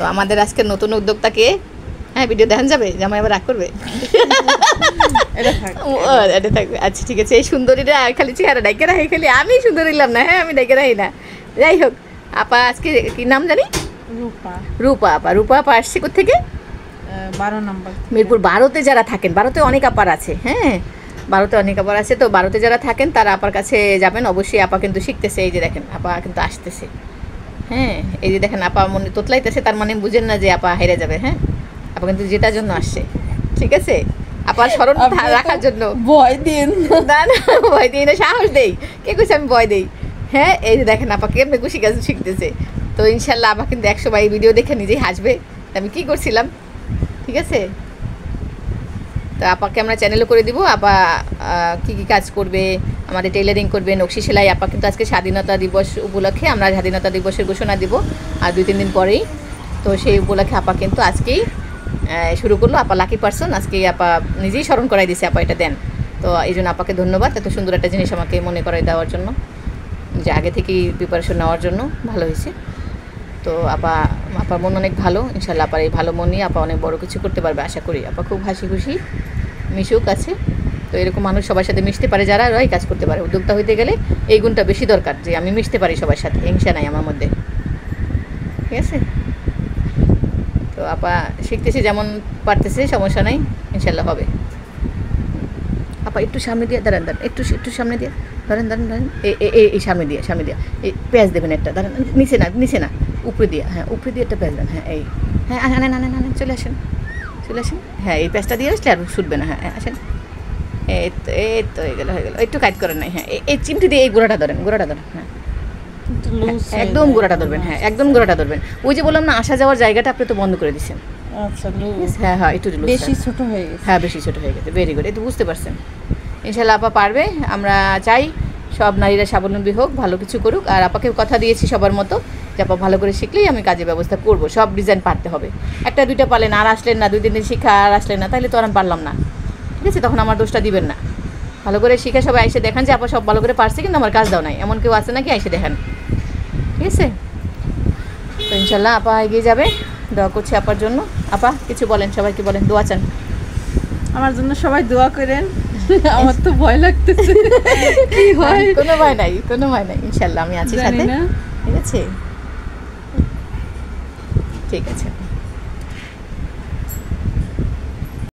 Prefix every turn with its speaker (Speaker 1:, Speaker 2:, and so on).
Speaker 1: তো আমাদের আজকে নতুন উদ্যোক্তাকে হ্যাঁ ভিডিও দেখান যাবে, জামাই আবার রাগ করবে? এটা থাকবে, আচ্ছা ঠিক আছে। এই সুন্দরীরা খালি চেহারা ডাইকে রাখি, খালি আমি সুন্দর হইলাম না, হ্যাঁ আমি ডাইকে রাখি না। যাই হোক, আপা আজকে কি নাম জানি?
Speaker 2: রূপা।
Speaker 1: রূপা আপা। রূপা আপা আসছে কোথেকে?
Speaker 2: 12 নম্বর
Speaker 1: মিরপুর 12তে যারা থাকেন, 12তে অনেক আপার আছে, হ্যাঁ 12তে অনেক আপার আছে। তো 12তে যারা থাকেন তারা আপার কাছে যাবেন অবশ্যই। আপা কিন্তু শিখতেছে, এই যে দেখেন আপা কিন্তু আসতেছে, হ্যাঁ এই যে দেখেন আপা মনে তোতলাইতেছে, তার মানে বুঝেন না যে আপা হেরে যাবে। হ্যাঁ আপা কিন্তু জেতার জন্য আসছে, ঠিক আছে? আপার স্মরণ রাখার জন্য।
Speaker 2: ভয় দিন
Speaker 1: না না, ভয় দিই না, সাহস দেই। কে কইছে আমি ভয় দেই? হ্যাঁ এই যে দেখেন আপা কেমনে খুশি কাজ শিখতেছে। তো ইনশাল্লাহ আপা কিন্তু 100 বার এই ভিডিও দেখে নিজেই হাসবে আমি কি করছিলাম, ঠিক আছে? তো আপাকে আমরা চ্যানেলও করে দিব। আপা কী কী কাজ করবে, আমাদের টেইলারিং করবে, নকশি সেলাই। আপা কিন্তু আজকে স্বাধীনতা দিবস উপলক্ষে আমরা স্বাধীনতা দিবসের ঘোষণা দিব আর 2-3 দিন পরেই। তো সেই উপলক্ষে আপা কিন্তু আজকেই শুরু করলো। আপা লাকি পারসন, আজকেই আপা নিজেই স্মরণ করাই দিয়েছে আপা এটা দেন। তো এই জন্য আপাকে ধন্যবাদ এত সুন্দর একটা জিনিস আমাকে মনে করাই দেওয়ার জন্য, যে আগে থেকেই প্রিপারেশন নেওয়ার জন্য। ভালো হয়েছে। তো আপার মন অনেক ভালো, ইনশাল্লাহ আপার এই ভালো মন নিয়ে আপা অনেক বড় কিছু করতে পারবে আশা করি। আপা খুব হাসি খুশি মিশুক আছে। তো এরকম মানুষ সবার সাথে মিশতে পারে যারা, ওরাই কাজ করতে পারে। উদ্যোক্তা হইতে গেলে এই গুণটা বেশি দরকার, যে আমি মিশতে পারি সবার সাথে, হিংসা নাই আমার মধ্যে, ঠিক আছে? তো আপা শিখতেছে যেমন পারতেছে, সমস্যা নাই, ইনশাল্লাহ হবে। আপা একটু সামনে দিয়ে দাঁড়ান, একটু সামনে দিয়ে ধরেন এই সামনে দিয়ে এই পেঁয়াজ দেবেন একটা, দাঁড়ান নিচে না উপরে দিয়ে, হ্যাঁ উপরে দিয়ে একটা পেঁয়াজ দেন, হ্যাঁ এই হ্যাঁ না চলে আসেন হ্যাঁ এই পেঁয়াজটা দিয়ে আসলে আর ছুটবে না, হ্যাঁ আসেন। এই তো হয়ে গেল একটু কাজ করেন নাই, হ্যাঁ এই চিমটি দিয়ে এই গোড়াটা ধরেন, হ্যাঁ একদম গোড়াটা ধরবেন, হ্যাঁ একদম গোড়াটা ধরবেন। ওই যে বললাম না আসা যাওয়ার জায়গাটা আপনি তো বন্ধ করে দিচ্ছেন।
Speaker 2: আচ্ছা
Speaker 1: হ্যাঁ একটু
Speaker 2: বেশি ছোট হয়ে গেছে।
Speaker 1: হ্যাঁ বেশি ছোট হয়ে গেছে, ভেরি গুড, এই তো বুঝতে পারছেন। ইনশাল্লাহ আপা পারবে। আমরা চাই সব নারীরা স্বাবলম্বী হোক, ভালো কিছু করুক। আর আপাকে কথা দিয়েছি সবার মতো যে আপা ভালো করে শিখলেই আমি কাজের ব্যবস্থা করব। সব ডিজাইন পারতে হবে, 1-2টা পারলেন আর আসলেন না, 2-3 দিন শিক্ষা আর আসলেন না, তাহলে তো আর আমি পারলাম না, ঠিক আছে? তখন আমার দোষটা দিবেন না। ভালো করে শিখে সবাই এসে দেখান যে আপা সব ভালো করে পারছে, কিন্তু আমার কাজ দাও নাই, এমন কেউ আছে নাকি? এসে দেখান, ঠিক আছে? তো ইনশাল্লাহ আপা এগিয়ে যাবে, দোয়া করছি আপার জন্য। আপা কিছু বলেন, সবাইকে বলেন, দোয়া চান
Speaker 2: আমার জন্য, সবাই দোয়া করেন। আমার তো ভয় লাগতেছে কি হয়।
Speaker 1: কোনো ভয় নাই, ইনশাল্লাহ আমি আছি সাথে, ঠিক আছে? ঠিক আছে।